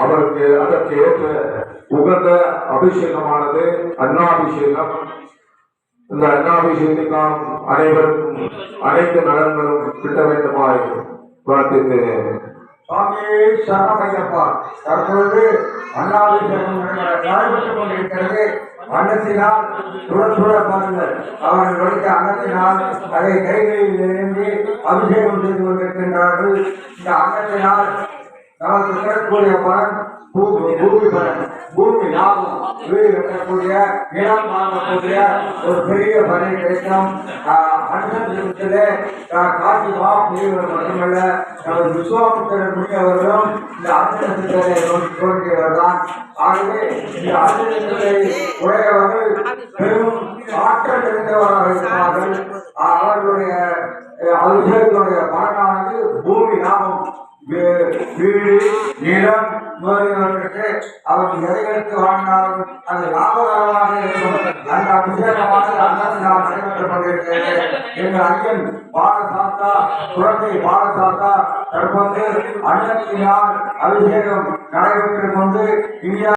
அவருக்கு அதற்கு ஏற்ற உகந்த அபிஷேகமானது அன்னாபிஷேகம். இந்த அன்னாபிஷேகத்துக்கான அனைவருக்கும் அனைத்து நலன்களும் கிட்ட வேண்டுமாய் பிரார்த்தித்தேன். சுவாமியே சரணமையப்பா. தற்பொழுது அன்னாபிஷேகம் நடைபெற்றுக் கொண்டிருக்கிறது. அன்னத்தினால் சுட பாருங்கள். அவர்கள் வடித்த அன்னத்தினால் அதை கைகளில் ஏந்தி அபிஷேகம் செய்து கொண்டிருக்கின்றார்கள். இந்த அன்னத்தினால் நமக்கு கிடைக்கக்கூடிய பலன் பூமி பலன், பூமி லாபம், வீடு கட்டக்கூடிய நிலம் வாங்கக்கூடிய ஒரு பெரிய பலன் கிடைக்கும். அன்னத்திலே காட்சி மாப்பிரியவர் மட்டுமல்ல, நமது விஸ்வாமித்திரர் முனியவர்களும் இந்த அன்னத்திலே தோன்றியவர் தான். ஆகவே இந்த அன்னத்திலே உடையவர்கள் பெரும் ஆற்றல் நிறைந்தவராக இருப்பார்கள். அவர்களுடைய அபிஷேகத்துடைய பலனானது பூமி லாபம், வீடு, நிலம் முதலியவர்களுக்கு அவர்கள் எதைகளுக்கு வாழ்ந்தாலும் அது லாபகரமாக இருக்கும். அந்த அபிஷேகமாக அன்னத்தினால் நடைபெற்றுக் கொண்டிருக்கிறது. எங்கள் ஐயன் பாலசாத்தா, குழந்தை பாலசாத்தா தற்போது அன்னத்தினால் அபிஷேகம் நடைபெற்றுக் கொண்டு இந்தியா